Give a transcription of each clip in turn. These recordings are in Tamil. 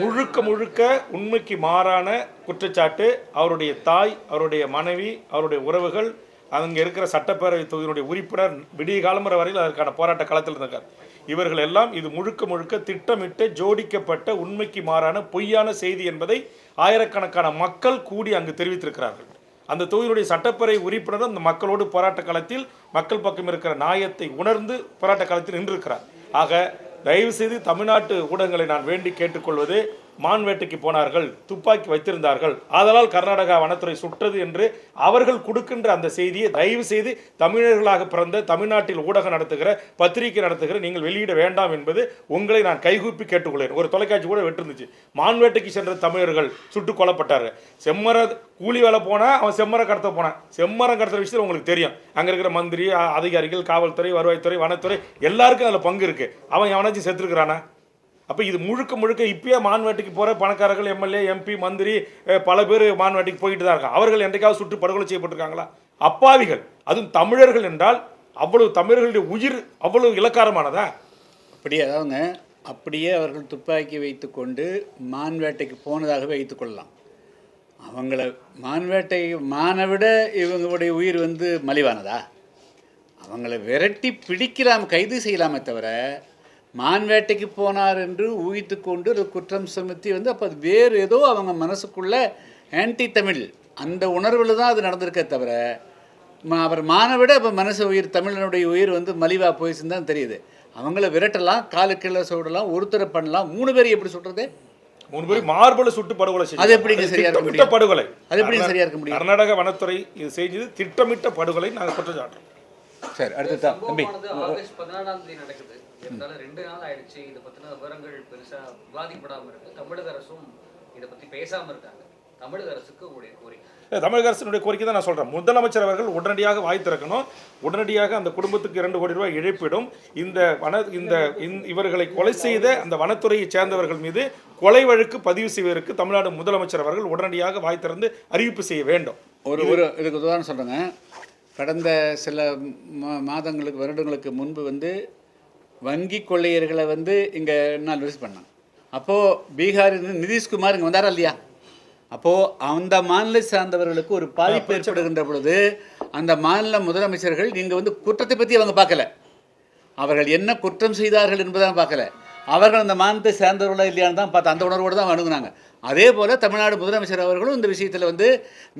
முழுக்க முழுக்க உண்மைக்கு மாறான குற்றச்சாட்டு. அவருடைய தாய், அவருடைய மனைவி, அவருடைய உறவுகள், அங்கே இருக்கிற சட்டப்பேரவை தொகுதியினுடைய உறுப்பினர் விடிய காலம்பர வரையில் அதற்கான போராட்ட களத்தில் இருக்கார். இவர்கள் எல்லாம் இது முழுக்க முழுக்க திட்டமிட்டு ஜோடிக்கப்பட்ட உண்மைக்கு மாறான பொய்யான செய்தி என்பதை ஆயிரக்கணக்கான மக்கள் கூடி அங்கு தெரிவித்திருக்கிறார்கள். அந்த தொகுதியினுடைய சட்டப்பேரவை உறுப்பினர் அந்த மக்களோடு போராட்ட களத்தில் மக்கள் பக்கம் இருக்கிற நியாயத்தை உணர்ந்து போராட்ட களத்தில் நின்றிருக்கிறார். ஆக தயவு செய்து தமிழ்நாட்டு ஊடகங்களை நான் வேண்டி கேட்டுக்கொள்வது, மான் வேட்டைக்கு போனார்கள், துப்பாக்கி வைத்திருந்தார்கள், அதனால் கர்நாடகா வனத்துறை சுட்டது என்று அவர்கள் கொடுக்கின்ற அந்த செய்தியை தயவு செய்து தமிழர்களாக பிறந்த தமிழ்நாட்டில் ஊடகம் நடத்துகிற பத்திரிகை நடத்துகிற நீங்கள் வெளியிட வேண்டாம் என்பது உங்களை நான் கைகூப்பி கேட்டுக்கொள்கிறேன். ஒரு தொலைக்காட்சி கூட விட்டுருந்துச்சு, மான் வேட்டைக்கு சென்ற தமிழர்கள் சுட்டுக் கொல்லப்பட்டார்கள். செம்மர கூலி வேலை போனால் அவன் செம்மரம் கடத்த போனான். செம்மரம் கடத்துற விஷயத்தில் உங்களுக்கு தெரியும். அங்கே இருக்கிற மந்திரி, அதிகாரிகள், காவல்துறை, வருவாய்த்துறை, வனத்துறை எல்லாருக்கும் அதில் பங்கு இருக்குது. அவன் எவனாச்சும் செத்துருக்கிறானா? அப்போ இது முழுக்க முழுக்க இப்பயே மான்வேட்டைக்கு போகிற பணக்காரர்கள், எம்எல்ஏ, எம்பி, மந்திரி பல பேர் மான்வேட்டைக்கு போயிட்டு தான் இருக்காங்க. அவர்கள் என்றைக்காவது சுட்டு படுகொலை செய்யப்பட்டிருக்காங்களா? அப்பாவிகள், அதுவும் தமிழர்கள் என்றால் அவ்வளவு தமிழர்களுடைய உயிர் அவ்வளவு இலக்காரமானதா? அப்படியே அதாவதுங்க, அப்படியே அவர்கள் துப்பாக்கி வைத்து கொண்டு மான்வேட்டைக்கு போனதாகவே வைத்துக் கொள்ளலாம். அவங்கள மானை விட இவங்களுடைய உயிர் மலிவானதா? அவங்கள விரட்டி பிடிக்கலாம், கைது செய்யலாமே தவிர மான் வேட்டைக்கு போனார் என்று ஊகித்து கொண்டு ஒரு குற்றம் சுமத்தி அப்போ அது வேறு ஏதோ அவங்க மனசுக்குள்ள ஆன்டி தமிழ் அந்த உணர்வில் தான் அது நடந்திருக்க தவிர அவர் மானை விட இப்போ மனசு உயிர், தமிழனுடைய உயிர் மலிவாக போயிடுச்சுன்னு தான் தெரியுது. அவங்கள விரட்டலாம், காலுக்கீழே சுடலாம், ஒருத்தரை பண்ணலாம், 3 பேர் எப்படி சுடுறது? 3 பேர் மார்பல சுட்டு படுகொலை செய்யும். அது எப்படி சரியா இருக்க முடியும்? படுகொலை அது எப்படி சரியா இருக்க முடியும்? கர்நாடக வனத்துறை இது செய்தது திட்டமிட்ட படுகொலை. நாங்கள் குற்றம் சாட்டுறோம். சரி, அடுத்து தான் தம்பி. ஆகஸ்ட் 14ஆம் தேதி நடக்குது. இருந்தாலும் 2 நாள் ஆயிடுச்சு. இதை பற்றின விவரங்கள் பெருசாக விவாதிக்கப்படாமல் இருக்கு. தமிழக அரசும் இதை பற்றி பேசாமல் இருக்காங்க. தமிழக அரசுக்கு உங்களுடைய கோரிக்கை? தமிழக அரசினுடைய கோரிக்கை தான் நான் சொல்கிறேன். முதலமைச்சர் அவர்கள் உடனடியாக வாய் திறக்கணும். உடனடியாக அந்த குடும்பத்துக்கு 2 கோடி ரூபாய் இழப்பீடும், இவர்களை கொலை செய்த அந்த வனத்துறையை சேர்ந்தவர்கள் மீது கொலை வழக்கு பதிவு செய்வதற்கு தமிழ்நாடு முதலமைச்சர் அவர்கள் உடனடியாக வாய் திறந்து அறிவிப்பு செய்ய வேண்டும். ஒரு இதுக்கு உதாரணம் சொல்கிறேங்க. கடந்த சில மாதங்களுக்கு, வருடங்களுக்கு முன்பு வங்கி கொள்ளையர்களை இங்கே நான் விசிட் பண்ணேன். அப்போது பீகாரில் நிதிஷ்குமார் இங்கே வந்தாரா இல்லையா? அப்போது அந்த மாநில சார்ந்தவர்களுக்கு ஒரு பாதிப்பு ஏற்படுகின்ற பொழுது அந்த மாநில முதலமைச்சர்கள் இங்கே குற்றத்தை பற்றி அவங்க பார்க்கல, அவர்கள் என்ன குற்றம் செய்தார்கள் என்பதான் பார்க்கல, அவர்கள் அந்த மாநிலத்தை சேர்ந்தவர்களா இல்லையான்னு தான் பார்த்து அந்த உணர்வோடு தான் அணுகுனாங்க. அதே போல் தமிழ்நாடு முதலமைச்சர் அவர்களும் இந்த விஷயத்தில்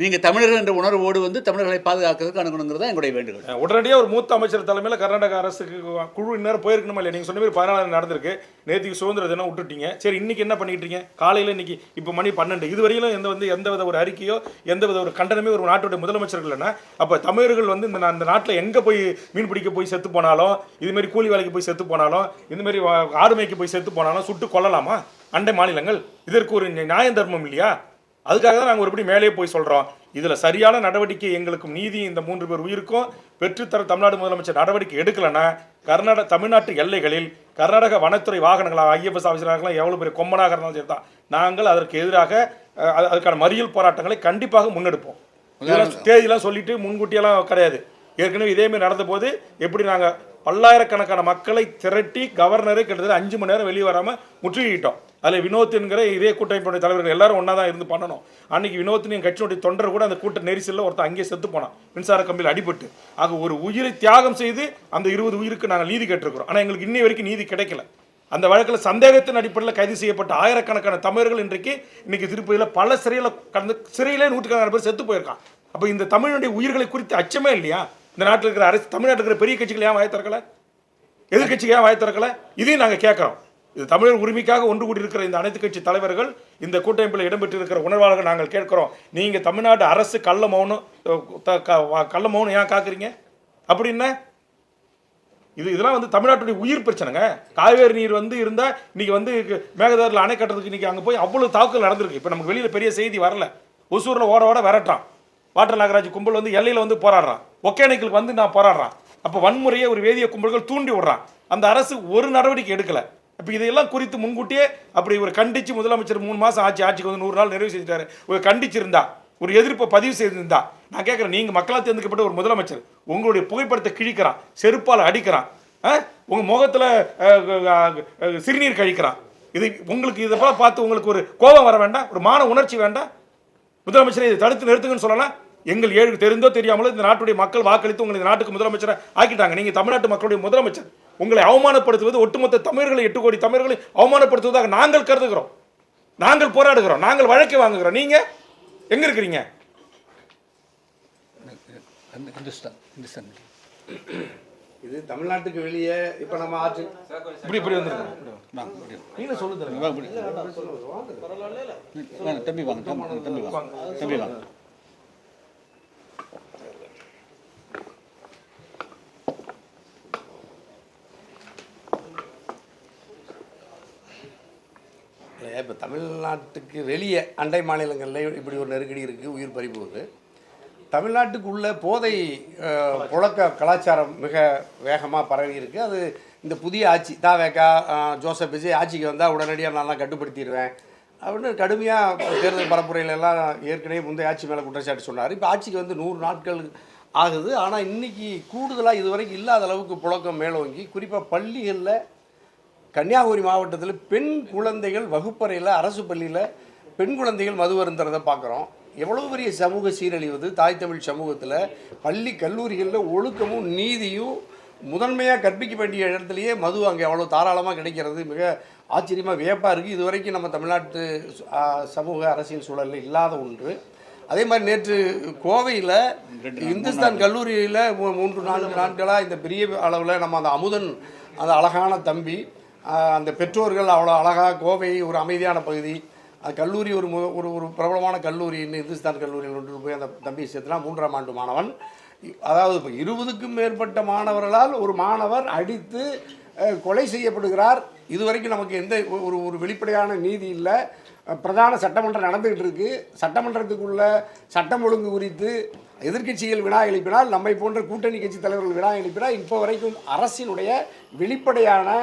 நீங்கள் தமிழர்கள் என்ற உணர்வோடு தமிழர்களை பாதுகாக்கிறதுக்கு அணுகணுங்கிறது தான் எங்களுடைய வேண்டுகோள். உடனடியாக ஒரு மூத்த அமைச்சர் தலைமையில் கர்நாடக அரசுக்கு குழு இன்னும் போயிருக்கணுமா இல்லையா? நீங்கள் சொன்ன மாதிரி 14 நடந்திருக்கு. நேற்றுக்கு சுதந்திர தினம் விட்டுட்டீங்க. சரி, இன்றைக்கி என்ன பண்ணிட்டு இருக்கீங்க? காலையில் இன்றைக்கி இப்போ மணி 12 இதுவரையிலும் எந்தவித ஒரு அறிக்கையோ எந்தவித ஒரு கண்டனமே ஒரு நாட்டுடைய முதலமைச்சர்கள் இல்லைன்னா, அப்போ தமிழர்கள் இந்த நாட்டில் எங்கே போய் மீன் பிடிக்க போய் செத்து போனாலும், இதுமாரி கூலி வேலைக்கு போய் செத்து போனாலும், இதுமாரி ஆடு மேய்க்கு போய் செத்து போனாலும் சுட்டு கொல்லலாமா அண்டை மாநிலங்கள்? இதற்கு ஒரு நியாயம் தர்மம் இல்லையா? அதுக்காக தான் நாங்கள் ஒருபடி மேலே போய் சொல்கிறோம். இதில் சரியான நடவடிக்கை எங்களுக்கும் நீதி இந்த 3 பேர் உயிருக்கும் பெற்றுத்தர தமிழ்நாடு முதலமைச்சர் நடவடிக்கை எடுக்கலைன்னா தமிழ்நாட்டு எல்லைகளில் கர்நாடக வனத்துறை வாகனங்களாக ஐஎஃப்எஸ் ஆஃபீஸராகலாம் எவ்வளோ பெரிய கொம்பனாக இருந்தாலும் சரி தான் நாங்கள் அதற்கு எதிராக அதுக்கான மறியல் போராட்டங்களை கண்டிப்பாக முன்னெடுப்போம். இதெல்லாம் தேதியெல்லாம் சொல்லிட்டு முன்கூட்டியெல்லாம் கிடையாது. ஏற்கனவே இதேமாதிரி நடந்த போது எப்படி நாங்கள் பல்லாயிரக்கணக்கான மக்களை திரட்டி கவர்னரை கிட்டத்தட்ட 5 மணி நேரம் வெளியே வராமல் முற்றுகிட்டோம். அதில் வினோத் என்கிற இதே கூட்டமைப்புடைய தலைவர்கள் எல்லாரும் ஒன்றா தான் இருந்து பண்ணணும். அன்றைக்கி வினோத்னு என் கட்சியினுடைய தொண்டர் கூட அந்த கூட்ட நெரிசலில் ஒருத்தர் அங்கேயே செத்து போனான், மின்சார கம்பியில் அடிபட்டு. ஆக ஒரு உயிரை தியாகம் செய்து அந்த 20 உயிருக்கு நாங்கள் நீதி கேட்டிருக்கிறோம். ஆனால் எங்களுக்கு இன்னை வரைக்கும் நீதி கிடைக்கல. அந்த வழக்கில் சந்தேகத்தின் அடிப்படையில் கைது செய்யப்பட்ட ஆயிரக்கணக்கான தமிழர்கள் இன்னைக்கு திருப்பதியில் பல சிறையில் சிறையிலே 100கணக்கான பேர் செத்து போயிருக்கான். அப்போ இந்த தமிழனுடைய உயிர்களை குறித்து அச்சமே இல்லையா? இந்த நாட்டில் இருக்கிற அரசு, தமிழ்நாட்டில் இருக்கிற பெரிய கட்சிகள் ஏன் வாய் திறக்கல? எதிர்கட்சிகள் ஏன் வாய் திறக்கல? இதையும் நாங்கள் கேட்குறோம். இது தமிழர் உரிமைக்காக ஒன்று கூடி இருக்கிற இந்த அனைத்து கட்சி தலைவர்கள், இந்த கூட்டமைப்பில் இடம்பெற்றிருக்கிற உணர்வாளர்கள் நாங்கள் கேட்கிறோம். நீங்கள் தமிழ்நாடு அரசு கள்ள மௌனம் ஏன் காக்குறீங்க? அப்படின்னா இதெல்லாம் தமிழ்நாட்டுடைய உயிர் பிரச்சனைங்க. காவேரி நீர் இருந்தால் இன்னைக்கு மேகதாரில் அணை கட்டுறதுக்கு இன்னைக்கு அங்கே போய் அவ்வளோ தாக்குதல் நடந்திருக்கு. இப்போ நமக்கு வெளியில் பெரிய செய்தி வரல. ஒசூரில் ஓட விரட்டான், வாட்டர் நாகராஜ் கும்பல் எல்லையில் போராடுறான், ஒகேனக்கலுக்கு நான் போராடுறான். அப்போ வன்முறையை ஒரு வேதிய கும்பல்கள் தூண்டி விடுறான். அந்த அரசு ஒரு நடவடிக்கை எடுக்கலை. இப்போ இதையெல்லாம் குறித்து முன்கூட்டியே அப்படி ஒரு கண்டித்து முதலமைச்சர் 3 மாதம் ஆட்சிக்கு 100 நாள் நிறைவு செஞ்சுட்டாரு. ஒரு கண்டிச்சிருந்தா, ஒரு எதிர்ப்பை பதிவு செய்திருந்தா, நான் கேட்குறேன், நீங்கள் மக்களால் தேர்ந்தெடுக்கப்பட்ட ஒரு முதலமைச்சர் உங்களுடைய புகைப்படத்தை கிழிக்கிறான், செருப்பால் அடிக்கிறான், உங்கள் முகத்தில் சிறுநீர் கழிக்கிறான். இது உங்களுக்கு இதை பார்த்து உங்களுக்கு ஒரு கோபம் வர வேண்டாம், ஒரு மான உணர்ச்சி வேண்டாம்? முதலமைச்சரை இதை தடுத்து நிறுத்துங்கன்னு சொல்லலாம். எங்கள் ஏழு தெரிந்தோ தெரியாமலோ இந்த நாட்டுடைய மக்கள் வாக்களித்து உங்களை இந்த நாட்டுக்கு முதலமைச்சரை ஆக்கிட்டாங்க. நீங்கள் தமிழ்நாட்டு மக்களுடைய முதலமைச்சர். உங்களை அவமானப்படுத்துவது ஒட்டுமொத்த தமிழர்களை 8 கோடி தமிழர்களை அவமானப்படுத்துவதாக நாங்கள் கருதுகிறோம். நாங்கள் போராடுகிறோம், நாங்கள் வழக்கு வாங்குகிறோம். நீங்கள் எங்கே இருக்கிறீங்க? இது தமிழ்நாட்டுக்கு வெளியே இப்போ நம்ம ஆட்சி இப்படி வந்துருக்கோம். நீங்க சொல்லுங்க. தம்பி வாங்க, தம்பி வாங்க, தம்பி வாங்க. இப்போ தமிழ்நாட்டுக்கு வெளியே அண்டை மாநிலங்களில் இப்படி ஒரு நெருக்கடி இருக்குது, உயிர் பறிபோகுது. தமிழ்நாட்டுக்குள்ள போதை புழக்க கலாச்சாரம் மிக வேகமாக பரவி இருக்குது. அது இந்த புதிய ஆட்சி தாவேக்கா ஜோசப் விஜய் ஆட்சிக்கு வந்தால் உடனடியாக நான் கட்டுப்படுத்திடுவேன் அப்படின்னு கடுமையாக தேர்தல் பரப்புரையிலெல்லாம் ஏற்கனவே முந்தைய ஆட்சி மேலே குற்றச்சாட்டு சொன்னார். இப்போ ஆட்சிக்கு வந்து 100 நாட்கள் ஆகுது. ஆனால் இன்றைக்கி கூடுதலாக இதுவரைக்கும் இல்லாத அளவுக்கு புழக்கம் மேலோங்கி, குறிப்பாக பள்ளிகளில் கன்னியாகுமரி மாவட்டத்தில் பெண் குழந்தைகள் வகுப்பறையில், அரசு பள்ளியில் பெண் குழந்தைகள் மது அருந்துறதை பார்க்குறோம். எவ்வளோ பெரிய சமூக சீரழிவது தாய் தமிழ் சமூகத்தில். பள்ளி கல்லூரிகளில் ஒழுக்கமும் நீதியும் முதன்மையாக கற்பிக்க வேண்டிய இடத்துலையே மது அங்கே எவ்வளோ தாராளமாக கிடைக்கிறது மிக ஆச்சரியமாக வியப்பாக இருக்குது. இது வரைக்கும் நம்ம தமிழ்நாட்டு சமூக அரசியல் சூழலில் இல்லாத ஒன்று. அதே மாதிரி நேற்று கோவையில் இந்துஸ்தான் கல்லூரியில் 3-4 நாட்களாக இந்த பெரிய அளவில் நம்ம அந்த அமுதன், அந்த அழகான தம்பி, அந்த பெற்றோர்கள் அவ்வளோ அழகாக, கோவை ஒரு அமைதியான பகுதி, அது கல்லூரி ஒரு ஒரு பிரபலமான கல்லூரி, இந்துஸ்தான் கல்லூரியில் கொண்டு போய் அந்த தம்பி சேர்த்துனா 3ஆம் ஆண்டு மாணவன். அதாவது இப்போ 20க்கும் மேற்பட்ட மாணவர்களால் ஒரு மாணவர் அடித்து கொலை செய்யப்படுகிறார். இதுவரைக்கும் நமக்கு எந்த ஒரு வெளிப்படையான நீதி இல்லை. பிரதான சட்டமன்றம் நடந்துகிட்டு இருக்கு. சட்டமன்றத்துக்குள்ள சட்டம் ஒழுங்கு குறித்து எதிர்க்கட்சிகள் வினா எழுப்பினால், நம்மை போன்ற கூட்டணி கட்சி தலைவர்கள் வினா எழுப்பினால், இப்போ வரைக்கும் அரசினுடைய வெளிப்படையான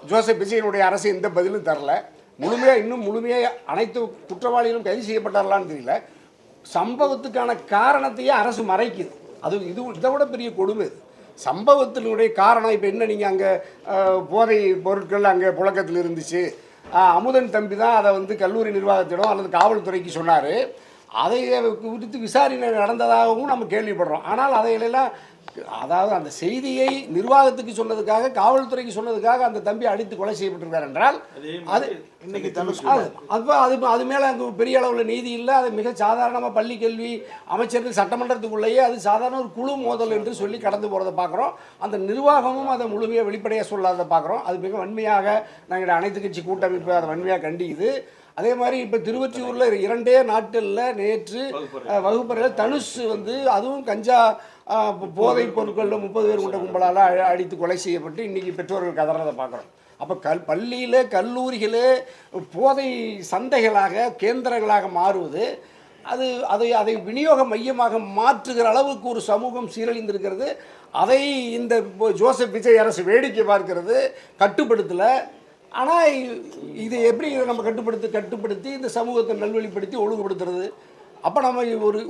ஜோசப் விஜயனுடைய அரசு எந்த பதிலும் தரல. இன்னும் முழுமையாக அனைத்து குற்றவாளிகளும் கைது செய்யப்பட்டார்களான்னு தெரியல. சம்பவத்துக்கான காரணத்தையே அரசு மறைக்குது. இதை விட பெரிய கொடுமை. சம்பவத்தினுடைய காரணம் இப்போ என்ன, நீங்கள் அங்கே போதை பொருட்கள் அங்கே புழக்கத்தில் இருந்துச்சு, அமுதன் தம்பி தான் அதை வந்து கல்லூரி நிர்வாகத்திடம் அல்லது காவல்துறைக்கு சொன்னார், அதை குறித்து விசாரணை நடந்ததாகவும் நம்ம கேள்விப்படுறோம். ஆனால் அதையெல்லாம், அதாவது அந்த செய்தியை நிர்வாகத்துக்கு சொன்னதுக்காக, காவல்துறைக்கு சொன்னதுக்காக அந்த தம்பி அடித்து கொலை செய்யப்பட்டிருக்கார் என்றால் அது இன்னைக்கு அது மேலே அங்கே பெரிய அளவில் நீதி இல்லை. அது மிக சாதாரணமாக பள்ளி கல்வி அமைச்சர்கள் சட்டமன்றத்துக்குள்ளேயே அது சாதாரண ஒரு குழு மோதல் என்று சொல்லி கடந்து போகிறத பார்க்குறோம். அந்த நிர்வாகமும் அதை முழுமையாக வெளிப்படையாக சொல்லாத பார்க்குறோம். அது மிக வன்மையாக நாங்கள் அனைத்து கட்சி கூட்டமைப்பு அதை வன்மையாக கண்டிக்குது. அதே மாதிரி இப்போ திருவொற்றியூரில் 2 நாட்களில் நேற்று வகுப்பறையில் தனுஷ் வந்து அதுவும் கஞ்சா போதைப் பொருட்களில் 30 பேர் கொண்ட கும்பலால் அடித்து கொலை செய்யப்பட்டு இன்றைக்கி பெற்றோர்கள் கதறதை பார்க்குறோம். அப்போ பள்ளியில் கல்லூரிகளே போதை சந்தைகளாக கேந்திரங்களாக மாறுவது, அதை விநியோக மையமாக மாற்றுகிற அளவுக்கு ஒரு சமூகம் சீரழிந்திருக்கிறது. அதை இந்த ஜோசப் விஜய் அரசு வேடிக்கை பார்க்கிறது, கட்டுப்படுத்தலை. ஆனால் இதை எப்படி நம்ம கட்டுப்படுத்தி இந்த சமூகத்தை நல்வழிப்படுத்தி ஒழுங்குபடுத்துறது? அப்போ நம்ம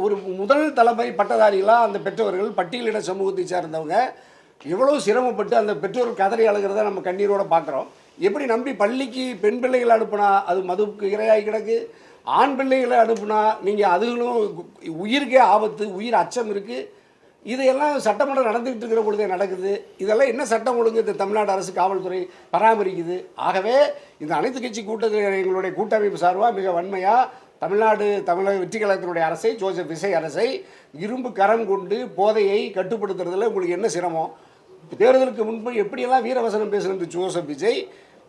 ஒரு முதல் தலைமை பட்டதாரிகளாக அந்த பெற்றோர்கள் பட்டியலின சமூகத்தை சார்ந்தவங்க எவ்வளோ சிரமப்பட்டு அந்த பெற்றோர்கள் கதறி அழுகிறத நம்ம கண்ணீரோடு பார்க்குறோம். எப்படி நம்பி பள்ளிக்கு பெண் பிள்ளைகளை அனுப்புனா அது மதுவுக்கு இரையாகி கிடக்கு, ஆண் பிள்ளைகளை அனுப்புனா நீங்கள் அதுகளும் உயிருக்கே ஆபத்து, உயிர் அச்சம் இருக்குது. இதையெல்லாம் சட்டமன்றம் நடந்துகிட்டு இருக்கிற பொழுதே நடக்குது. இதெல்லாம் என்ன சட்டம் ஒழுங்கு இந்த தமிழ்நாடு அரசு காவல்துறை பராமரிக்குது? ஆகவே இந்த அனைத்து கட்சி கூட்டத்தில் எங்களுடைய கூட்டமைப்பு சார்பாக மிக வன்மையாக தமிழக வெற்றி கழகத்தினுடைய அரசை, ஜோசப் விஜய் அரசை இரும்பு கரம் கொண்டு போதையை கட்டுப்படுத்துறதுல உங்களுக்கு என்ன சிரமம்? தேர்தலுக்கு முன்பு எப்படியெல்லாம் வீரவசனம் பேசுகிறது ஜோசப் விஜய்,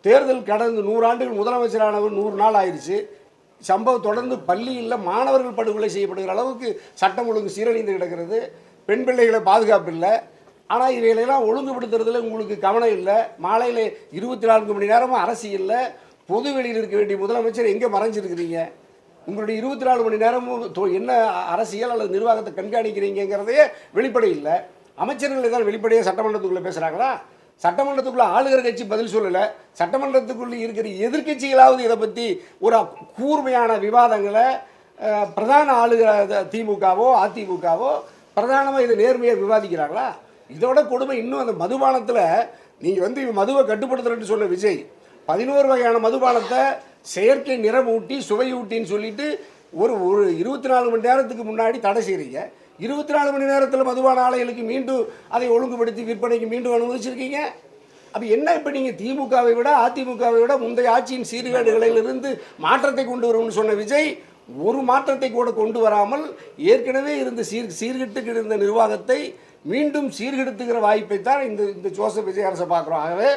தேர்தல் கடந்து 100 ஆண்டுகள் முதலமைச்சரானவர் 100 நாள் ஆயிடுச்சு. சம்பவம் தொடர்ந்து பள்ளியில் மாணவர்கள் படுகொலை செய்யப்படுகிற அளவுக்கு சட்டம் ஒழுங்கு சீரழிந்து கிடக்கிறது. பெண் பிள்ளைகளை பாதுகாப்பு இல்லை. ஆனால் இவைகளெல்லாம் ஒழுங்குபடுத்துறதுல உங்களுக்கு கவனம் இல்லை. மாலையில் 24 மணி நேரமும் அரசியலில் பொது வெளியில் இருக்க வேண்டிய முதலமைச்சர் எங்கே மறைஞ்சிருக்கிறீங்க? உங்களுடைய 24 மணி நேரமும் என்ன அரசியல் அல்லது நிர்வாகத்தை கண்காணிக்கிறீங்கிறதையே வெளிப்படை இல்லை. அமைச்சர்கள் ஏதாவது வெளிப்படையாக சட்டமன்றத்துக்குள்ளே பேசுகிறாங்களா? சட்டமன்றத்துக்குள்ளே ஆளுகிற கட்சி பதில் சொல்லலை. சட்டமன்றத்துக்குள்ளே இருக்கிற எதிர்கட்சிகளாவது இதை பற்றி ஒரு கூர்மையான விவாதங்களை பிரதான ஆளுகிற திமுகவோ அதிமுகவோ பிரதானமாக இதை நேர்மையாக விவாதிக்கிறாங்களா? இதோட கொடுமை இன்னும் அந்த மதுபானத்தில் நீங்கள் வந்து மதுவை கட்டுப்படுத்துறேன்னு சொன்ன விஜய் 11 வகையான மதுபானத்தை செயற்கை நிறமூட்டி சுவையூட்டின்னு சொல்லிட்டு ஒரு 24 மணி நேரத்துக்கு முன்னாடி தடை செய்கிறீங்க. 24 மணி நேரத்தில் மதுபான ஆலைகளுக்கு மீண்டும் அதை ஒழுங்குபடுத்தி விற்பனைக்கு மீண்டும் அனுமதிச்சிருக்கீங்க. அப்போ என்ன, இப்போ நீங்கள் திமுகவை விட அதிமுகவை விட முந்தைய ஆட்சியின் சீர்கேடுகளிலிருந்து மாற்றத்தை கொண்டு வரும்னு சொன்ன விஜய் ஒரு மாற்றத்தை கூட கொண்டு வராமல் ஏற்கனவே இருந்த சீர்கெட்டு இருந்த நிர்வாகத்தை மீண்டும் சீர்கெடுத்துகிற வாய்ப்பை தான் இந்த ஜோசப் விஜய் அரசை பார்க்குறோம். ஆகவே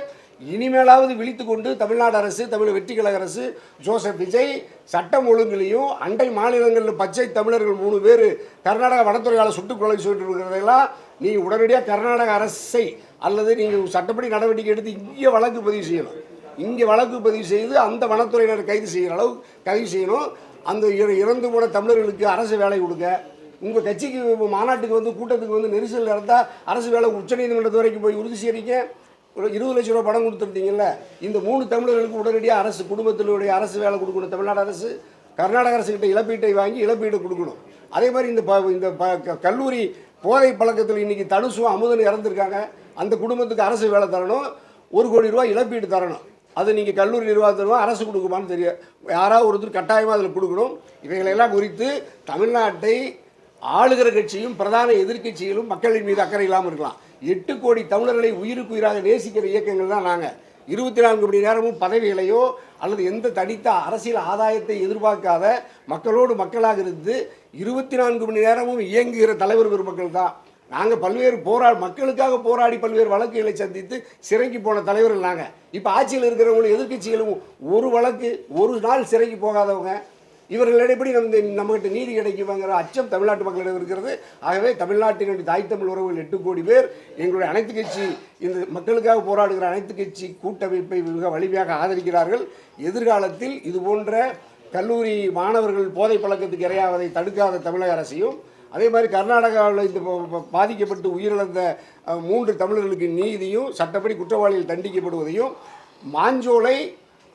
இனிமேலாவது விழித்து கொண்டு தமிழ்நாடு அரசு, தமிழ் வெற்றி கழக அரசு, ஜோசப் விஜய் சட்டம் ஒழுங்குலையும் அண்டை மாநிலங்களில் பச்சை தமிழர்கள் 3 பேர் கர்நாடக வனத்துறையால் சுட்டுக்கொலை சொல்லிட்டு இருக்கிறதெல்லாம் நீங்கள் உடனடியாக கர்நாடக அரசை அல்லது நீங்கள் சட்டப்படி நடவடிக்கை எடுத்து இங்கே வழக்கு பதிவு செய்யணும். இங்கே வழக்கு பதிவு செய்து அந்த வனத்துறையினர் கைது செய்கிற அளவு கைது செய்யணும். அந்த இறந்து போன தமிழர்களுக்கு அரசு வேலை கொடுங்க. உங்கள் கட்சிக்கு மாநாட்டுக்கு வந்து கூட்டத்துக்கு வந்து நெரிசல் இருந்தால் அரசு வேலை உச்சநீதிமன்றத்து வரைக்கும் போய் உறுதி செய்றீங்க. ஒரு 20 லட்ச ரூபா பணம் கொடுத்துருந்தீங்கல்ல. இந்த 3 தமிழர்களுக்கு உடனடியாக அரசு குடும்பத்தினுடைய அரசு வேலை கொடுக்கணும். தமிழ்நாடு அரசு கர்நாடக அரசுக்கிட்ட இழப்பீட்டை வாங்கி இழப்பீடு கொடுக்கணும். அதே மாதிரி இந்த கல்லூரி போதை பழக்கத்தில் இன்றைக்கி தனுசும் அமுதனும் இறந்துருக்காங்க. அந்த குடும்பத்துக்கு அரசு வேலை தரணும், 1 கோடி ரூபா இழப்பீடு தரணும். அது நீங்கள் கல்லூரி நிர்வாகத்திலும் அரசு கொடுக்குமான்னு தெரியும். யாராவது ஒருத்தர் கட்டாயமாக அதில் கொடுக்கணும். இவைகளெல்லாம் குறித்து தமிழ்நாட்டை ஆளுகிற கட்சியும் பிரதான எதிர்க்கட்சிகளும் மக்களின் மீது அக்கறை இல்லாமல் இருக்கலாம். 8 கோடி தமிழர்களை உயிருக்கு உயிராக நேசிக்கிற இயக்கங்கள் தான் நாங்கள். 24 மணி நேரமும் பதவிகளையோ அல்லது எந்த தடித்த அரசியல் ஆதாயத்தை எதிர்பார்க்காத மக்களோடு மக்களாக இருந்து 24 மணி நேரமும் இயங்குகிற தலைவர் பெருமக்கள் தான் நாங்கள். பல்வேறு மக்களுக்காக போராடி பல்வேறு வழக்குகளை சந்தித்து சிறைக்கு போன தலைவர்கள் நாங்கள். இப்போ ஆட்சியில் இருக்கிறவங்களும் எதிர்க்கட்சிகளும் ஒரு வழக்கு ஒரு நாள் சிறைக்கு போகாதவங்க. இவர்களிடம் எப்படி நம்மகிட்ட நீதி கிடைக்குங்கிற அச்சம் தமிழ்நாட்டு மக்களிடம் இருக்கிறது. ஆகவே தமிழ்நாட்டினுடைய தாய் தமிழ் உறவுகள் 8 கோடி பேர் எங்களுடைய அனைத்து கட்சி இந்த மக்களுக்காக போராடுகிற அனைத்து கட்சி கூட்டமைப்பை மிக வலிமையாக ஆதரிக்கிறார்கள். எதிர்காலத்தில் இது போன்ற கல்லூரி மாணவர்கள் போதை பழக்கத்துக்கு இரையாவதை தடுக்காத தமிழக அரசையும், அதே மாதிரி கர்நாடகாவில் இந்த பாதிக்கப்பட்டு உயிரிழந்த 3 தமிழர்களுக்கு நீதியும் சட்டப்படி குற்றவாளிகள் தண்டிக்கப்படுவதையும், மாஞ்சோலை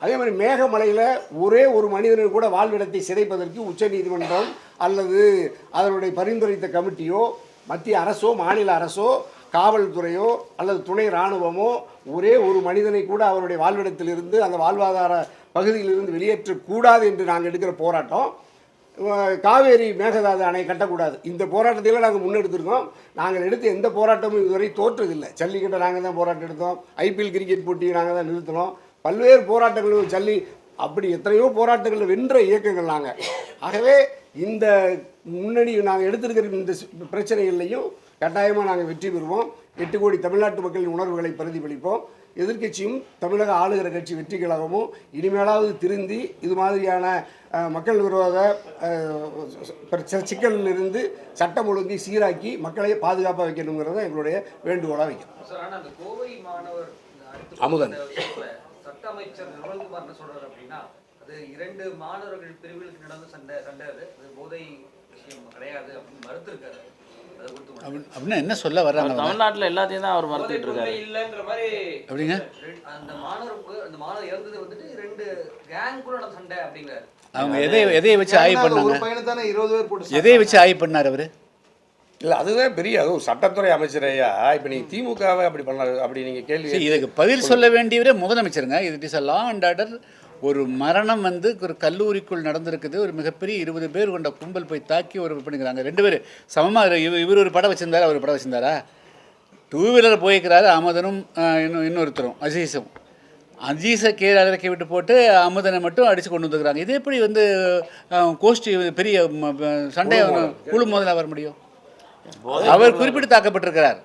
அதே மாதிரி மேகமலையில் ஒரே ஒரு மனிதனுக்கு கூட வாழ்விடத்தை சிதைப்பதற்கு உச்சநீதிமன்றம் அல்லது அதனுடைய பரிந்துரைத்த கமிட்டியோ மத்திய அரசோ மாநில அரசோ காவல்துறையோ அல்லது துணை இராணுவமோ ஒரே ஒரு மனிதனை கூட அவருடைய வாழ்விடத்திலிருந்து அந்த வாழ்வாதார பகுதியிலிருந்து வெளியேற்றக்கூடாது என்று நாங்கள் எடுக்கிற போராட்டம். காவேரி மேகதாது அணை கட்டக்கூடாது. இந்த போராட்டத்தில் நாங்கள் முன்னெடுத்திருக்கோம். நாங்கள் எடுத்த எந்த போராட்டமும் இதுவரை தோற்றதில்லை. ஜல்லிக்கட்டை நாங்கள் தான் போராட்டம் எடுத்தோம். IPL கிரிக்கெட் போட்டியை நாங்கள் தான் நிறுத்தினோம். பல்வேறு போராட்டங்கள் அப்படி எத்தனையோ போராட்டங்கள் வென்ற இயக்கங்கள் நாங்கள். ஆகவே இந்த முன்னணி நாங்கள் எடுத்திருக்கிற இந்த பிரச்சனைகள்லையும் கட்டாயமாக நாங்கள் வெற்றி பெறுவோம். 8 கோடி தமிழ்நாட்டு மக்களின் உணர்வுகளை பிரதிபலிப்போம். எதிர்க்கட்சியும் தமிழக ஆளுகிற கட்சி வெற்றி கழகமும் இனிமேலாவது திருந்தி இது மாதிரியான மக்கள் விரோத சிக்கலிலிருந்து சட்டம் ஒழுங்கை சீராக்கி மக்களை பாதுகாப்பாக வைக்கணுங்கிறத எங்களுடைய வேண்டுகோளாக வைக்கணும். அமுதன் சட்ட அமைச்சர் நிர்மல்குமார் என்ன சொல்றாரு அப்படின்னா, அது 2 மாணவர்கள் பிரிவுகளுக்கு நடந்த சண்டை அது போதை விஷயம் கிடையாது அப்படின்னு மறுத்திருக்காரு. அப்படின்னா என்ன சொல்ல வர்றாங்க? தமிழ்நாட்டில் எல்லாத்தையும் தான் அவர் மறுத்துட்டு இருக்காரு இல்லைன்ற மாதிரி. அப்படிங்க அந்த மாணவர் இறந்தது வந்துட்டு 2 கேங் கூட நடந்த சண்டை அப்படிங்கிறாரு. அவங்க எதை வச்சு ஆய்வு பண்ணாங்க? எதை வச்சு ஆய்வு பண்ணார் அவர்? இல்லை, அதுதான் பெரிய அதுவும் சட்டத்துறை அமைச்சரையா. இப்போ நீங்கள் திமுகவை அப்படி பண்ண அப்படி நீங்கள் கேள்வி இதுக்கு பதில் சொல்ல வேண்டியவரே முதலமைச்சருங்க. இது is a law and order. ஒரு மரணம் வந்து ஒரு கல்லூரிக்குள் நடந்திருக்குது. ஒரு மிகப்பெரிய 20 பேர் கொண்ட கும்பல் போய் தாக்கி ஒரு பண்ணிக்கிறாங்க. 2 பேர் சமமாக இவர் ஒரு படம் வச்சிருந்தாரு, அவர் படம் வச்சிருந்தாரா? 2 வீலர் போய்க்கிறாரு அமுதனும் இன்னொருத்தரும் அஜீஸும். அஜீஸை கீழே இறக்கி விட்டு போட்டு அமுதனை மட்டும் அடித்து கொண்டு வந்துக்கிறாங்க. இது எப்படி வந்து கோஷ்டி பெரிய சண்டை குழு முதல்ல வர முடியும்? அவர் குறிப்பிட்டு தாக்கப்பட்டிருக்கிறார்.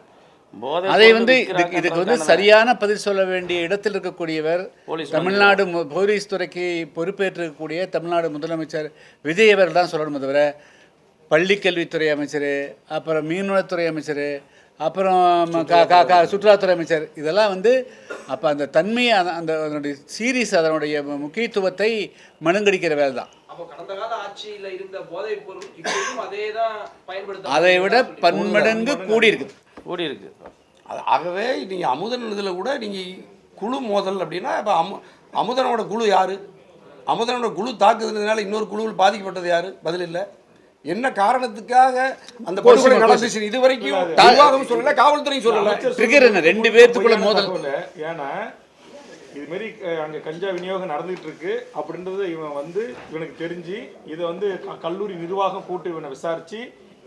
அதை வந்து இதுக்கு வந்து சரியான பதில் சொல்ல வேண்டிய இடத்தில் இருக்கக்கூடியவர் தமிழ்நாடு போலீஸ் துறைக்கு பொறுப்பேற்றிருக்கக்கூடிய தமிழ்நாடு முதலமைச்சர் விஜய் அவர்கள் தான் சொல்லணும். தவிர பள்ளிக்கல்வித்துறை அமைச்சர், அப்புறம் மீன்வளத்துறை அமைச்சர், அப்புறம் சுற்றுலாத்துறை அமைச்சர், இதெல்லாம் வந்து அப்போ அந்த தன்மையை அதனுடைய சீரியஸ் அதனுடைய முக்கியத்துவத்தை மழுங்கடிக்கிற வேலை தான். அதை விட பன்மடங்கு கூடியிருக்கு. ஆகவே நீங்கள் அமுதன் இதில் கூட நீங்கள் குழு மோதல் அப்படின்னா இப்போ அமுதனோட குழு யார்? அமுதனோட குழு தாக்குதுனால இன்னொரு குழுவில் பாதிக்கப்பட்டது யார்? பதில் இல்லை. என்ன காரணத்துக்காக அந்த படுகொலை நடந்துச்சு இது வரைக்கும் நிர்வாகம் சொல்லல, காவல்துறை சொல்லல. ட்ரிகர் என்ன 2 பேர்த்துக்குள்ள மோதல். ஏன்னா இது மாதிரி அங்கே கஞ்சா விநியோகம் நடந்துகிட்டு இருக்கு அப்படின்றது இவன் வந்து இவனுக்கு தெரிஞ்சு இதை வந்து கல்லூரி நிர்வாகம் கூட்டு இவனை விசாரிச்சு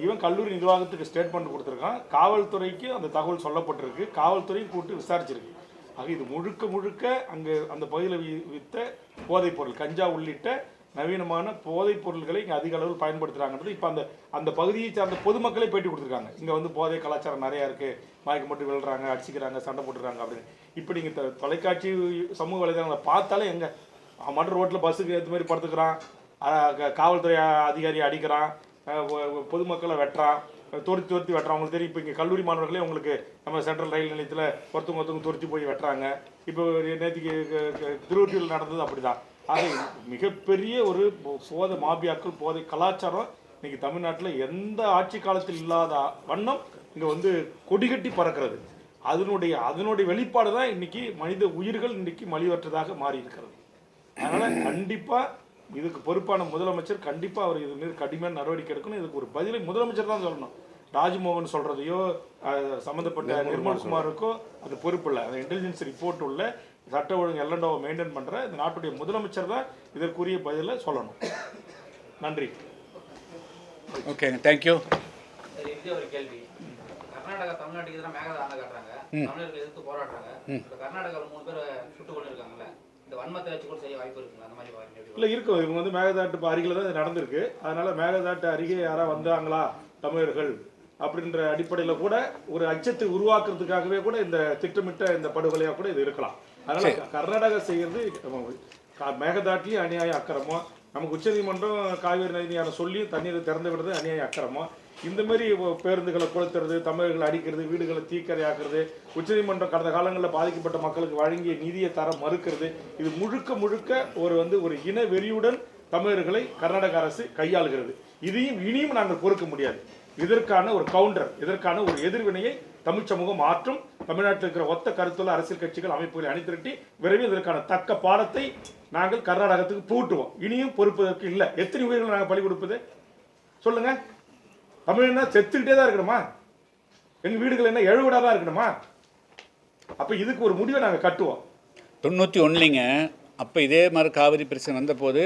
இவன் கல்லூரி நிர்வாகத்துக்கு ஸ்டேட்மெண்ட் கொடுத்துருக்கான். காவல்துறைக்கு அந்த தகவல் சொல்லப்பட்டிருக்கு, காவல்துறையும் கூட்டு விசாரிச்சிருக்கு. ஆக இது முழுக்க முழுக்க அங்கே அந்த பகுதியில் வித்த போதைப் பொருள் கஞ்சா உள்ளிட்ட நவீனமான போதைப் பொருள்களை இங்கே அதிக அளவில் பயன்படுத்துகிறாங்கன்றது இப்போ அந்த பகுதியை சார்ந்த பொதுமக்களே பேட்டி கொடுத்துருக்காங்க. இங்கே வந்து போதை கலாச்சாரம் நிறையா இருக்குது, மயக்கம் மட்டும் விழுறாங்க, அடிச்சிக்கிறாங்க, சண்டை போட்டுறாங்க அப்படின்னு. இப்போ நீங்கள் தொலைக்காட்சி சமூக வலைதளங்களை பார்த்தாலே எங்கே மற்ற ரோட்டில் பஸ்ஸுக்கு ஏற்ற மாதிரி படுத்துக்கிறான், காவல்துறை அதிகாரி அடிக்கிறான், பொதுமக்களை வெட்டுறான், துரத்தி வெட்டுறான். உங்களுக்கு தெரியும் இப்போ இங்கே கல்லூரி மாணவர்களே உங்களுக்கு நம்ம சென்ட்ரல் ரயில் நிலையத்தில் ஒருத்தவங்க துரத்தி போய் வெட்டுறாங்க. இப்போ நேற்றுக்கு திருவொற்றியூரில் நடந்தது அப்படி தான். ஆக மிகப்பெரிய ஒரு போதை மாபியாக்கள் போதை கலாச்சாரம் இன்னைக்கு தமிழ்நாட்டில் எந்த ஆட்சி காலத்தில் இல்லாத வண்ணம் இங்கே வந்து கொடிகட்டி பறக்கிறது. அதனுடைய வெளிப்பாடு தான் இன்னைக்கு மனித உயிர்கள் இன்னைக்கு மலிவற்றதாக மாறி இருக்கிறது. அதனால் கண்டிப்பாக இதுக்கு பொறுப்பான முதலமைச்சர் கண்டிப்பாக அவர் இது மீது கடுமையான நடவடிக்கை எடுக்கணும். இதுக்கு ஒரு பதிலை முதலமைச்சர் தான் சொல்லணும். ராஜ்மோகன் சொல்கிறதையோ சம்மந்தப்பட்ட நிர்மல்குமாருக்கோ அது பொறுப்பு இல்லை. அந்த இன்டெலிஜென்ஸ் ரிப்போர்ட் உள்ள சட்ட ஒழுங்கு எல்லண்டோவை மெயின்டைன் பண்ணுற இந்த நாட்டுடைய முதலமைச்சர் தான் இதற்குரிய பதிலை சொல்லணும். நன்றி. Okay, thank you. ஒரு கேள்வி. கர்நாடகா தமிழ்நாட்டுக்கு எதிராக மேகதான காட்டுறாங்க, தமிழர்கள் எதிர்த்து போராடுறாங்க. இப்போ கர்நாடகாவில் 3 பேர் சுட்டு கொண்டு இருக்காங்கல்ல, இந்த வன்மத்தை வச்சு கூட செய்ய வாய்ப்பு இருக்குங்க? அந்த மாதிரி இல்லை இருக்கும். இவங்க வந்து மேகதாட்டு அருகில் தான் இது நடந்திருக்கு. அதனால மேகதாட்டு அருகே யாராவது வந்தாங்களா தமிழர்கள் அப்படின்ற அடிப்படையில் கூட ஒரு அச்சத்தை உருவாக்குறதுக்காகவே கூட இந்த திட்டமிட்ட இந்த படுகொலையாக கூட இது இருக்கலாம். அதனால கர்நாடகா செய்யறது மேகதாட்டிலையும் அநியாய அக்கிரமம், நமக்கு உச்சநீதிமன்றம் காவிரி நதியாரம் சொல்லி தண்ணீரை திறந்து விடுறது அநியாய அக்கிரமம். இந்த மாதிரி பேருந்துகளை கொளுத்துறது, தமிழர்களை அடிக்கிறது, வீடுகளை தீக்கரையாக்குறது, உச்சநீதிமன்றம் கடந்த காலங்களில் பாதிக்கப்பட்ட மக்களுக்கு வழங்கிய நிதியை தர மறுக்கிறது, இது முழுக்க முழுக்க ஒரு இன வெறியுடன் தமிழர்களை கர்நாடக அரசு கையாளுகிறது. இனியும் நாங்கள் பொறுக்க முடியாது. இதற்கான ஒரு கவுண்டர், இதற்கான ஒரு எதிர்வினையை தமிழ் சமூகம் மாற்றும். தமிழ்நாட்டில் இருக்கிற ஒத்த கருத்துள்ள அரசியல் கட்சிகள் அமைப்புகளை அணிதிரட்டி விரைவில் இதற்கான தக்க பாடத்தை நாங்கள் கர்நாடகத்துக்கு பூட்டுவோம். இனியும் பொறுப்பதற்கு இல்லை. எத்தனை உயிர்கள் நாங்கள் பலி கொடுப்பது சொல்லுங்க? தமிழ்னா செத்துக்கிட்டே தான் இருக்கணுமா? எங்கள் வீடுகள் என்ன எழுவிடா தான் இருக்கணுமா? அப்போ இதுக்கு ஒரு முடிவை நாங்கள் கட்டுவோம். 91லிங்க அப்போ இதே மாதிரி காவிரி பிரச்சனை வந்தபோது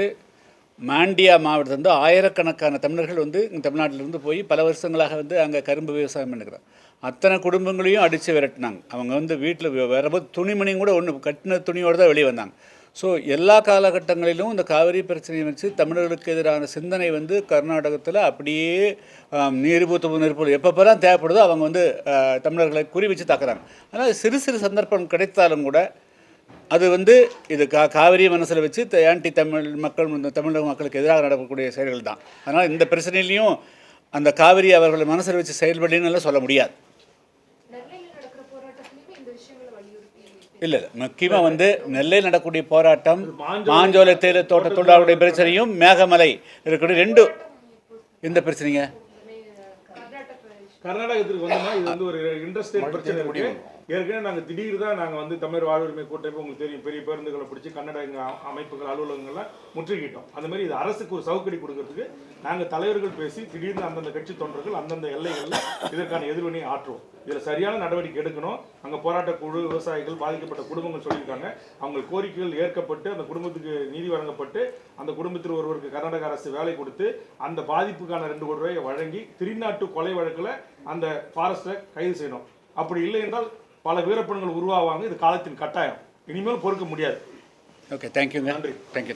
மாண்டியா மாவட்டத்தில் ஆயிரக்கணக்கான தமிழர்கள் தமிழ்நாட்டிலிருந்து போய் பல வருஷங்களாக அங்கே கரும்பு விவசாயம் பண்ணுறாங்க. அத்தனை குடும்பங்களையும் அடித்து விரட்டினாங்க. அவங்க வீட்டில் வரும்போது துணிமணியும் கூட ஒன்று கட்டின துணியோடு தான் வெளியே வந்தாங்க. ஸோ எல்லா காலகட்டங்களிலும் இந்த காவிரி பிரச்சனையை வச்சு தமிழர்களுக்கு எதிரான சிந்தனை கர்நாடகத்தில் அப்படியே நெருப்பு எப்பப்பெல்லாம் தேவைப்படுதோ அவங்க தமிழர்களை குறி வச்சு தாக்குறாங்க. அதனால் சிறு சிறு சந்தர்ப்பம் கிடைத்தாலும் கூட அது இது காவிரி மனசில் வச்சு ஆன்டி தமிழ் மக்கள் தமிழக மக்களுக்கு எதிராக நடக்கக்கூடிய செயல்கள் தான். அதனால் இந்த பிரச்சனையிலையும் அந்த காவிரி அவர்களை மனசில் வச்சு செயல்படணும்னு சொல்ல முடியாது. இல்லை முக்கியமாக நெல்லையில் நடக்கக்கூடிய போராட்டம், மாஞ்சோலை தேயிலை தோட்ட தொழிலாளருடைய பிரச்சனையும் மேகமலை இருக்கக்கூடிய 2 இந்த பிரச்சனைங்க கர்நாடகத்துக்கு வந்தோம்னா இது ஒரு இன்ட்ரெஸ்டிங் பிரச்சனை இருக்கு. ஏற்கனவே நாங்கள் திடீர் தான் நாங்கள் தமிழ் வாழ்வுரிமை கூட்டமைப்பு உங்களுக்கு தெரியும், பெரிய பேருந்துகளை பிடிச்சி கன்னட அமைப்புகள் அலுவலகங்கள்லாம் முற்றுகிட்டோம். அந்த மாதிரி இது அரசுக்கு ஒரு சவுக்கடி கொடுக்கறதுக்கு நாங்கள் தலைவர்கள் பேசி திடீர்னு அந்தந்த கட்சி தொண்டர்கள் அந்தந்த எல்லைகளில் இதற்கான எதிர்வினை ஆற்றுவோம். இதில் சரியான நடவடிக்கை எடுக்கணும். அங்கே போராட்ட குழு, விவசாயிகள், பாதிக்கப்பட்ட குடும்பங்கள் சொல்லியிருக்காங்க. அவங்க கோரிக்கைகள் ஏற்கப்பட்டு அந்த குடும்பத்துக்கு நீதி வழங்கப்பட்டு அந்த குடும்பத்தில் ஒருவருக்கு கர்நாடக அரசு வேலை கொடுத்து அந்த பாதிப்புக்கான 2 கோடி ரூபாயை வழங்கி திருநாட்டு கொலை வழக்கில் அந்த ஃபாரஸ்ட்டை கைது செய்யணும். அப்படி இல்லை என்றால் பல வீரப்பெண்கள் உருவாவாங்க. இது காலத்தின் கட்டாயம். இனிமேல் பொறுக்க முடியாது. ஓகே, தேங்க்யூங்க. நன்றி. தேங்க்யூ.